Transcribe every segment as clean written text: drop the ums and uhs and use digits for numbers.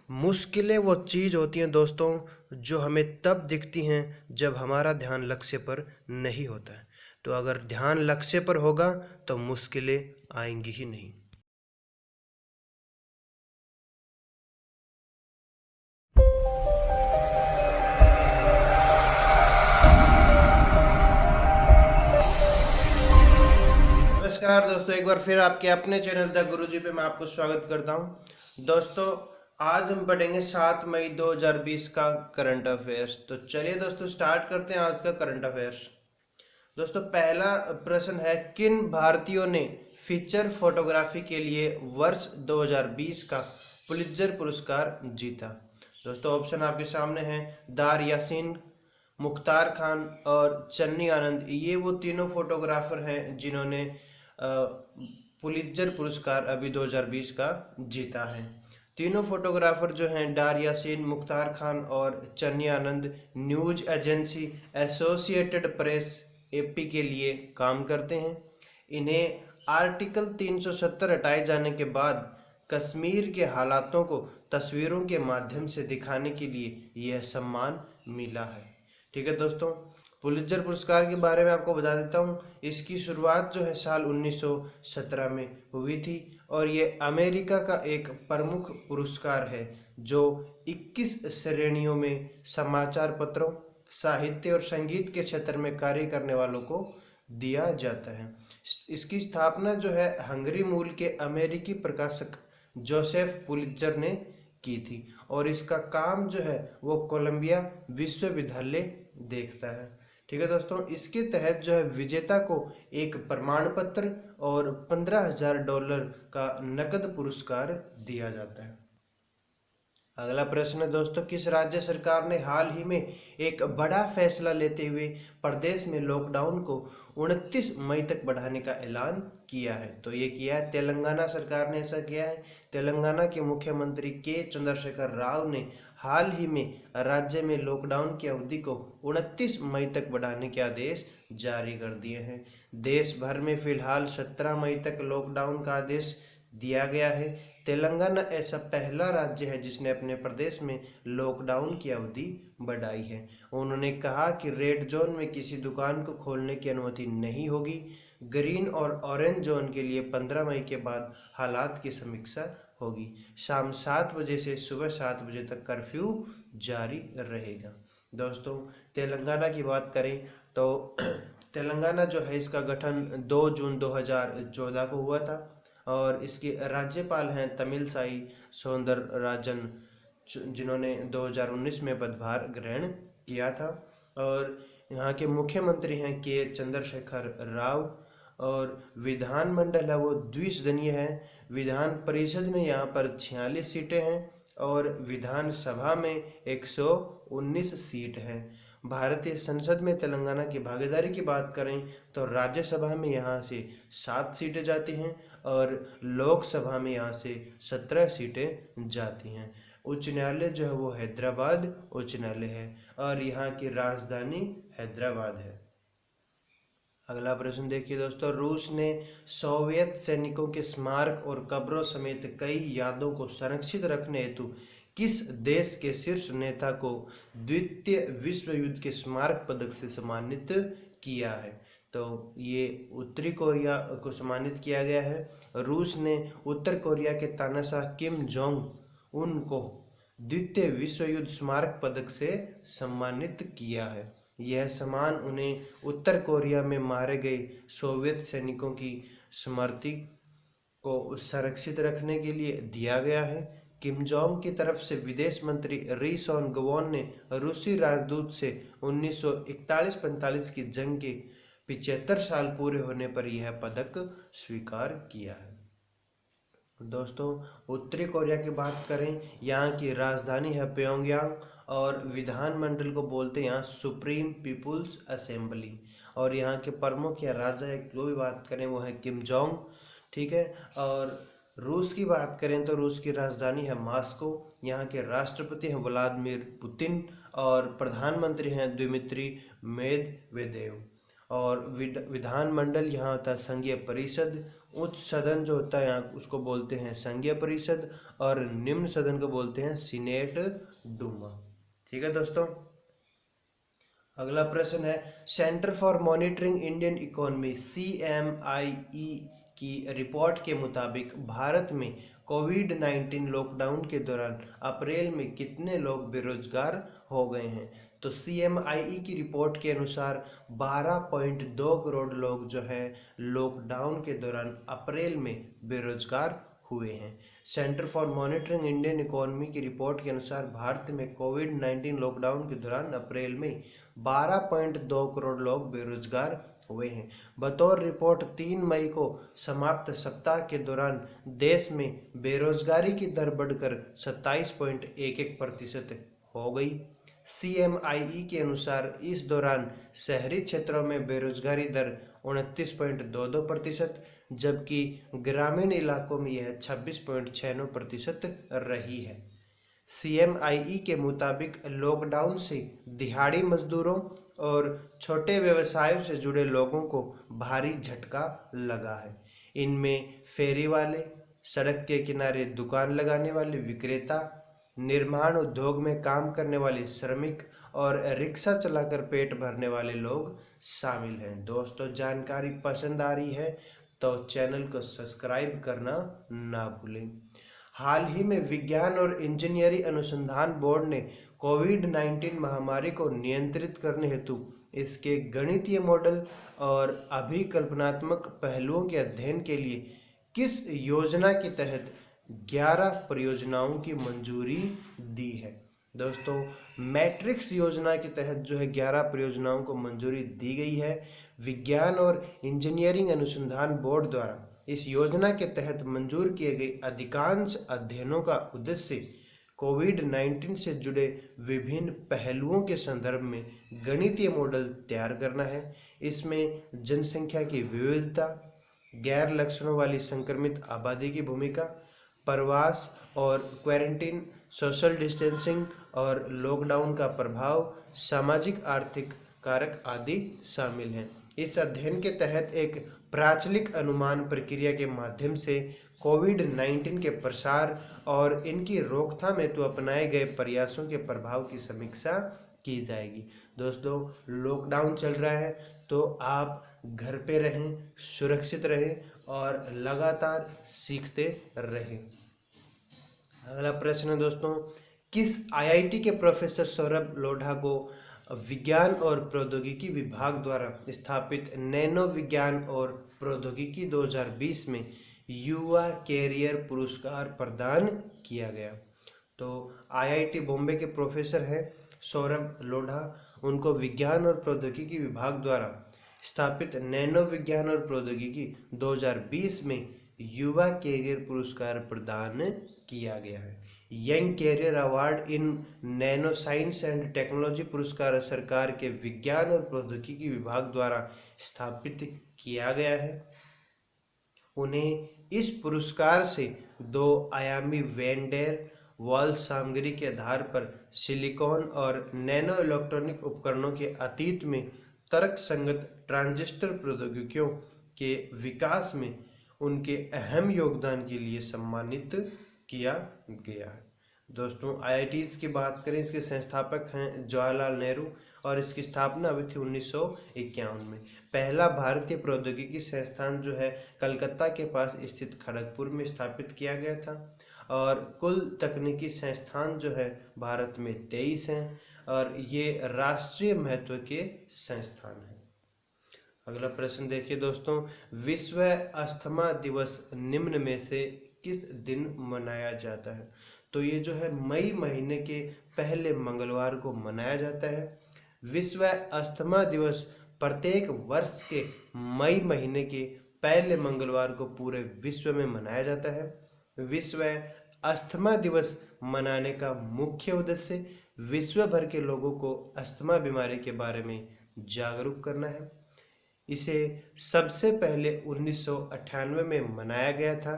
मुश्किलें वो चीज़ होती हैं दोस्तों जो हमें तब दिखती हैं जब हमारा ध्यान लक्ष्य पर नहीं होता है। तो अगर ध्यान लक्ष्य पर होगा तो मुश्किलें आएंगी ही नहीं। नमस्कार दोस्तों, एक बार फिर आपके अपने चैनल द गुरुजी पे मैं आपको स्वागत करता हूं। दोस्तों, आज हम पढ़ेंगे 7 मई 2020 का करंट अफेयर्स। तो चलिए दोस्तों स्टार्ट करते हैं आज का करंट अफेयर्स। दोस्तों, पहला प्रश्न है, किन भारतीयों ने फीचर फोटोग्राफी के लिए वर्ष 2020 का पुलित्जर पुरस्कार जीता? दोस्तों, ऑप्शन आपके सामने हैं, दार यासीन, मुख्तार खान और चन्नी आनंद। ये वो तीनों फोटोग्राफर हैं जिन्होंने पुलित्जर पुरस्कार अभी 2020 का जीता है। तीनों फोटोग्राफर जो हैं, डार यासीन, मुख्तार खान और Channi Anand, news agency Associated Press AP के लिए काम करते हैं। इन्हें आर्टिकल 370 हटाए जाने के बाद कश्मीर के हालातों को तस्वीरों के माध्यम से दिखाने के लिए यह सम्मान मिला है। ठीक है दोस्तों, पुलित्जर पुरस्कार के बारे में आपको बता देता हूँ। इसकी शुरुआत जो है साल 1917 में हुई थी और ये अमेरिका का एक प्रमुख पुरस्कार है जो 21 श्रेणियों में समाचार पत्रों, साहित्य और संगीत के क्षेत्र में कार्य करने वालों को दिया जाता है। इसकी स्थापना जो है हंगरी मूल के अमेरिकी प्रकाशक जोसेफ पुलित्जर ने की थी और इसका काम जो है वो कोलंबिया विश्वविद्यालय देखता है। ठीक है दोस्तों, इसके तहत जो है विजेता को एक प्रमाण पत्र और $15,000 का नकद पुरस्कार दिया जाता है। अगला प्रश्न है दोस्तों, किस राज्य सरकार ने हाल ही में एक बड़ा फैसला लेते हुए प्रदेश में लॉकडाउन को 29 मई तक बढ़ाने का ऐलान किया है? तो ये किया है तेलंगाना सरकार ने, ऐसा किया है। तेलंगाना के मुख्यमंत्री के चंद्रशेखर राव ने हाल ही में राज्य में लॉकडाउन की अवधि को 29 मई तक बढ़ाने के आदेश जारी कर दिए हैं। देश भर में फिलहाल 17 मई तक लॉकडाउन का आदेश दिया गया है। तेलंगाना ऐसा पहला राज्य है जिसने अपने प्रदेश में लॉकडाउन की अवधि बढ़ाई है। उन्होंने कहा कि रेड जोन में किसी दुकान को खोलने की अनुमति नहीं होगी। ग्रीन और ऑरेंज जोन के लिए 15 मई के बाद हालात की समीक्षा होगी। शाम 7 बजे से सुबह 7 बजे तक कर्फ्यू जारी रहेगा। दोस्तों, तेलंगाना की बात करें तो तेलंगाना जो है इसका गठन 2 जून 2014 को हुआ था और इसके राज्यपाल हैं तमिलसाई सौंदरराजन, जिन्होंने 2019 में पदभार ग्रहण किया था। और यहाँ के मुख्यमंत्री हैं के चंद्रशेखर राव और विधानमंडल है वो द्विसदनीय है। विधान परिषद में यहाँ पर 46 सीटें हैं और विधानसभा में 119 सीट हैं। भारतीय संसद में तेलंगाना की भागीदारी की बात करें तो राज्यसभा में यहाँ से 7 सीटें जाती हैं और लोकसभा में यहाँ से 17 सीटें जाती हैं। उच्च न्यायालय जो है वो हैदराबाद उच्च न्यायालय है और यहाँ की राजधानी हैदराबाद है। अगला प्रश्न देखिए दोस्तों, रूस ने सोवियत सैनिकों के स्मारक और कब्रों समेत कई यादों को संरक्षित रखने हेतु किस देश के शीर्ष नेता को द्वितीय विश्व युद्ध के स्मारक पदक से सम्मानित किया है? तो ये उत्तरी कोरिया को सम्मानित किया गया है। रूस ने उत्तर कोरिया के तानाशाह किम जोंग उन को द्वितीय विश्व युद्ध स्मारक पदक से सम्मानित किया है। यह सम्मान उन्हें उत्तर कोरिया में मारे गए सोवियत सैनिकों की स्मृति को संरक्षित रखने के लिए दिया गया है। किम जोंग की तरफ से विदेश मंत्री री सोन गवोन ने रूसी राजदूत से 1941-45 की जंग के 75 साल पूरे होने पर यह पदक स्वीकार किया है। दोस्तों, उत्तरी कोरिया की बात करें, यहाँ की राजधानी है प्योंगयांग और विधानमंडल को बोलते हैं यहाँ सुप्रीम पीपुल्स असेंबली और यहाँ के प्रमुख या राजा एक जो भी बात करें वो है किम जोंग। ठीक है, और रूस की बात करें तो रूस की राजधानी है मॉस्को। यहाँ के राष्ट्रपति हैं व्लादिमीर पुतिन और प्रधानमंत्री हैं दिमित्री मेदवेदेव। और विधानमंडल यहाँ होता है संघीय परिषद, उच्च सदन जो होता है यहाँ उसको बोलते हैं संघीय परिषद, और निम्न सदन को बोलते हैं सीनेट डूमा। ठीक है दोस्तों। अगला प्रश्न है, centre for monitoring Indian economy CMIE की रिपोर्ट के मुताबिक भारत में कोविड-19 लॉकडाउन के दौरान अप्रैल में कितने लोग बेरोजगार हो गए हैं? तो CMIE की रिपोर्ट के अनुसार 12.2 करोड़ लोग जो हैं लॉकडाउन के दौरान अप्रैल में बेरोजगार हुए हैं। Centre for monitoring Indian economy की रिपोर्ट के अनुसार भारत में कोविड-19 लॉकडाउन के दौरान अप्रैल में 12.2 करोड़ लोग बेरोजगार हुए हैं। बतौर रिपोर्ट 3 मई को समाप्त सप्ताह के दौरान देश में बेरोजगारी की दर बढ़कर 27.11% हो गई। CMIE के अनुसार इस दौरान शहरी क्षेत्रों में बेरोजगारी दर 29.22%, जबकि ग्रामीण इलाकों में यह 26.69% रही है। CMIE के मुताबिक लॉकडाउन से दिहाड़ी मजदूरों और छोटे व्यवसायों से जुड़े लोगों को भारी झटका लगा है। इनमें फेरी वाले, सड़क के किनारे दुकान लगाने वाले विक्रेता, निर्माण उद्योग में काम करने वाले श्रमिक और रिक्शा चलाकर पेट भरने वाले लोग शामिल हैं। दोस्तों, जानकारी पसंद आ रही है तो चैनल को सब्सक्राइब करना ना भूलें। हाल ही में विज्ञान और इंजीनियरिंग अनुसंधान बोर्ड ने कोविड-19 महामारी को नियंत्रित करने हेतु इसके गणितीय मॉडल और अभिकल्पनात्मक पहलुओं के अध्ययन के लिए किस योजना के तहत 11 परियोजनाओं की मंजूरी दी है? दोस्तों, मैट्रिक्स योजना के तहत जो है 11 परियोजनाओं को मंजूरी दी गई है। विज्ञान और इंजीनियरिंग अनुसंधान बोर्ड द्वारा इस योजना के तहत मंजूर किए गए अधिकांश अध्ययनों का उद्देश्य कोविड-19 से जुड़े विभिन्न पहलुओं के संदर्भ में गणितीय मॉडल तैयार करना है। इसमें जनसंख्या की विविधता, गैर लक्षणों वाली संक्रमित आबादी की भूमिका, प्रवास और क्वारंटीन, सोशल डिस्टेंसिंग और लॉकडाउन का प्रभाव, सामाजिक आर्थिक कारक आदि शामिल हैं। इस अध्ययन के तहत एक प्राचलिक अनुमान प्रक्रिया के माध्यम से कोविड-19 के प्रसार और इनकी रोकथाम हेतु अपनाए गए प्रयासों के प्रभाव की समीक्षा की जाएगी। दोस्तों, लॉकडाउन चल रहा है तो आप घर पे रहें, सुरक्षित रहें और लगातार सीखते रहें। अगला प्रश्न है दोस्तों, किस IIT के प्रोफेसर सौरभ लोढ़ा को विज्ञान और प्रौद्योगिकी विभाग द्वारा स्थापित नैनो विज्ञान और प्रौद्योगिकी 2020 में युवा कैरियर पुरस्कार प्रदान किया गया? तो IIT बॉम्बे के प्रोफेसर हैं सौरभ लोढ़ा, उनको विज्ञान और प्रौद्योगिकी विभाग द्वारा स्थापित नैनो विज्ञान और प्रौद्योगिकी 2020 में युवा कैरियर पुरस्कार प्रदान किया गया है। Young career award in nano science and technology पुरस्कार सरकार के विज्ञान और प्रौद्योगिकी विभाग द्वारा स्थापित किया गया है। उन्हें इस पुरस्कार से 2 आयामी वैन डेर वाल सामग्री के आधार पर सिलिकॉन और नैनो इलेक्ट्रॉनिक उपकरणों के अतीत में तर्क संगत ट्रांजिस्टर प्रौद्योगिकियों के विकास में उनके अहम योगदान के लिए सम्मानित किया गया है। दोस्तों, IITs की बात करें, इसके संस्थापक हैं जवाहरलाल नेहरू और इसकी स्थापना हुई थी 1951 में। पहला भारतीय प्रौद्योगिकी संस्थान जो है कलकत्ता के पास स्थित खड़गपुर में स्थापित किया गया था और कुल तकनीकी संस्थान जो है भारत में 23 हैं और ये राष्ट्रीय महत्व के संस्थान हैं। अगला प्रश्न देखिए दोस्तों, विश्व अस्थमा दिवस निम्न में से किस दिन मनाया जाता है? तो ये जो है मई महीने के पहले मंगलवार को मनाया जाता है। विश्व अस्थमा दिवस प्रत्येक वर्ष के मई महीने के पहले मंगलवार को पूरे विश्व में मनाया जाता है। विश्व अस्थमा दिवस मनाने का मुख्य उद्देश्य विश्व भर के लोगों को अस्थमा बीमारी के बारे में जागरूक करना है। इसे सबसे पहले 1998 में मनाया गया था,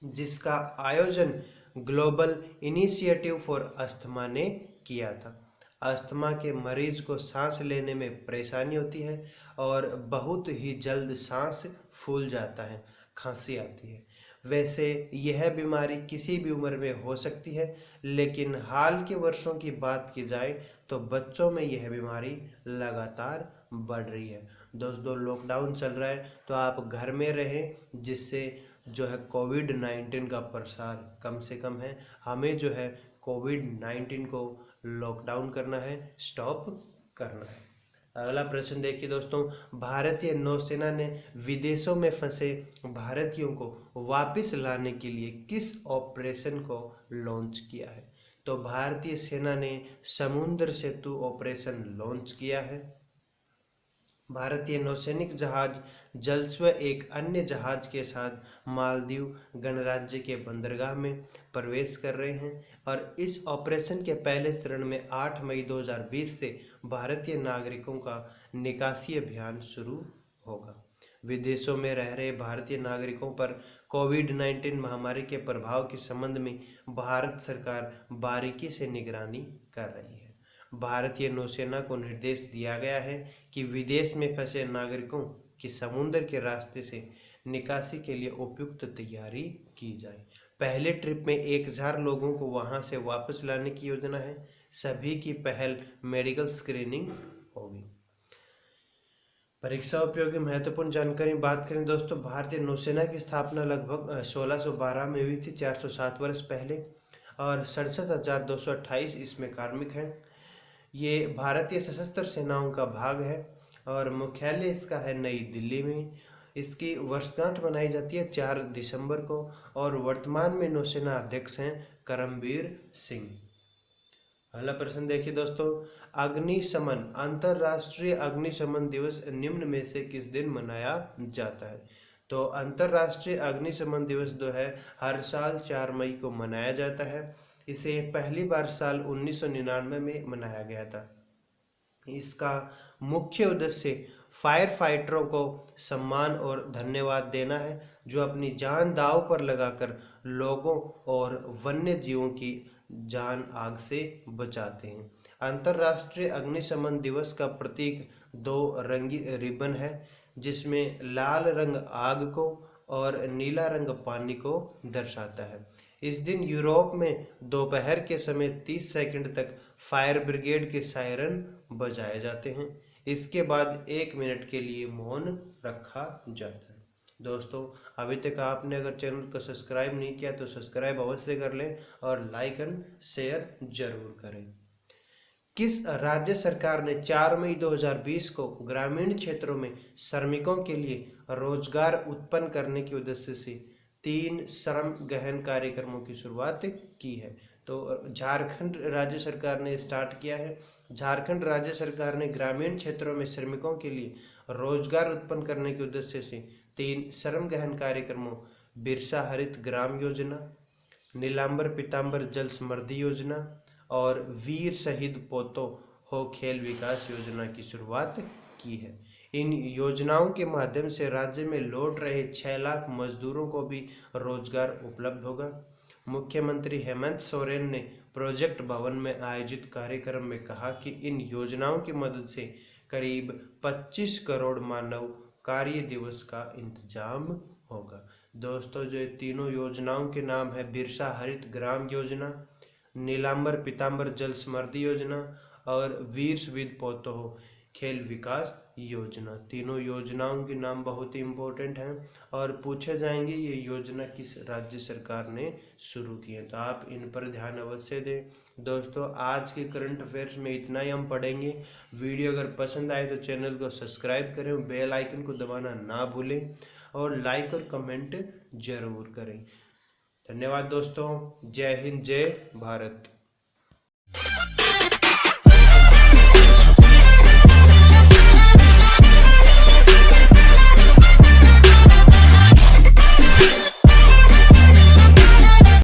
जिसका आयोजन ग्लोबल इनिशिएटिव फॉर अस्थमा ने किया था। अस्थमा के मरीज को सांस लेने में परेशानी होती है और बहुत ही जल्द सांस फूल जाता है, खांसी आती है। वैसे यह बीमारी किसी भी उम्र में हो सकती है, लेकिन हाल के वर्षों की बात की जाए तो बच्चों में यह बीमारी लगातार बढ़ रही है। दोस्तों, लॉकडाउन चल रहा है तो आप घर में रहें, जिससे जो है कोविड-19 का प्रसार कम से कम है। हमें जो है कोविड-19 को लॉकडाउन करना है, स्टॉप करना है। अगला प्रश्न देखिए दोस्तों, भारतीय नौसेना ने विदेशों में फंसे भारतीयों को वापस लाने के लिए किस ऑपरेशन को लॉन्च किया है? तो भारतीय सेना ने समुद्र सेतु ऑपरेशन लॉन्च किया है। भारतीय नौसैनिक जहाज जलस्व एक अन्य जहाज के साथ मालदीव गणराज्य के बंदरगाह में प्रवेश कर रहे हैं और इस ऑपरेशन के पहले चरण में 8 मई 2020 से भारतीय नागरिकों का निकासी अभियान शुरू होगा। विदेशों में रह रहे भारतीय नागरिकों पर कोविड-19 महामारी के प्रभाव के संबंध में भारत सरकार बारीकी से निगरानी कर रही है। भारतीय नौसेना को निर्देश दिया गया है कि विदेश में फंसे नागरिकों की समुद्र के रास्ते से निकासी के लिए उपयुक्त तैयारी की जाए। पहले ट्रिप में 1000 लोगों को वहां से वापस लाने की योजना है। सभी की पहल मेडिकल स्क्रीनिंग होगी। परीक्षा उपयोगी महत्वपूर्ण जानकारी बात करें दोस्तों, भारतीय नौसेना की स्थापना लगभग 1612 में हुई थी, 407 वर्ष पहले, और 67,228 इसमें कार्मिक हैं। ये भारतीय सशस्त्र सेनाओं का भाग है और मुख्यालय इसका है नई दिल्ली में। इसकी वर्षगांठ मनाई जाती है 4 दिसंबर को और वर्तमान में नौसेना अध्यक्ष हैं करमबीर सिंह। अगला प्रश्न देखिए दोस्तों, अग्निशमन अंतर्राष्ट्रीय अग्निशमन दिवस निम्न में से किस दिन मनाया जाता है? तो अंतर्राष्ट्रीय अग्निशमन दिवस जो है हर साल 4 मई को मनाया जाता है। इसे पहली बार साल 1999 में मनाया गया था। इसका मुख्य उद्देश्य फायर फाइटरों को सम्मान और धन्यवाद देना है, जो अपनी जान दांव पर लगाकर लोगों और वन्य जीवों की जान आग से बचाते हैं। अंतर्राष्ट्रीय अग्निशमन दिवस का प्रतीक 2 रंगी रिबन है, जिसमें लाल रंग आग को और नीला रंग पानी को दर्शाता है। इस दिन यूरोप में दोपहर के समय 30 सेकंड तक फायर ब्रिगेड के सायरन बजाए जाते हैं। इसके बाद 1 मिनट के लिए मौन रखा जाता है। दोस्तों, अभी तक आपने अगर चैनल को सब्सक्राइब नहीं किया तो सब्सक्राइब अवश्य कर लें और लाइक एंड शेयर जरूर करें। किस राज्य सरकार ने 4 मई 2020 को ग्रामीण क्षेत्रों में श्रमिकों के लिए रोजगार उत्पन्न करने के उद्देश्य से 3 श्रम गहन कार्यक्रमों की शुरुआत की है? तो झारखंड राज्य सरकार ने स्टार्ट किया है। झारखंड राज्य सरकार ने ग्रामीण क्षेत्रों में श्रमिकों के लिए रोजगार उत्पन्न करने के उद्देश्य से 3 श्रम गहन कार्यक्रमों बिरसा हरित ग्राम योजना, नीलांबर पीतांबर जल समृद्धि योजना और वीर शहीद पोतो हो खेल विकास योजना की शुरुआत की है। इन योजनाओं के माध्यम से राज्य में लौट रहे 6 लाख मजदूरों को भी रोजगार उपलब्ध होगा। मुख्यमंत्री हेमंत सोरेन ने प्रोजेक्ट भवन में आयोजित कार्यक्रम में कहा कि इन योजनाओं की मदद से करीब 25 करोड़ मानव कार्य दिवस का इंतजाम होगा। दोस्तों, जो तीनों योजनाओं के नाम है बिरसा हरित ग्राम योजना, नीलांबर पीतांबर जल समृद्धि योजना और वीर शहीद पोतो खेल विकास योजना। तीनों योजनाओं के नाम बहुत ही इम्पोर्टेंट हैं और पूछे जाएंगे ये योजना किस राज्य सरकार ने शुरू की है, तो आप इन पर ध्यान अवश्य दें। दोस्तों, आज के करंट अफेयर्स में इतना ही हम पढ़ेंगे। वीडियो अगर पसंद आए तो चैनल को सब्सक्राइब करें, बेल आइकन को दबाना ना भूलें और लाइक और कमेंट जरूर करें। धन्यवाद दोस्तों। जय हिंद, जय भारत।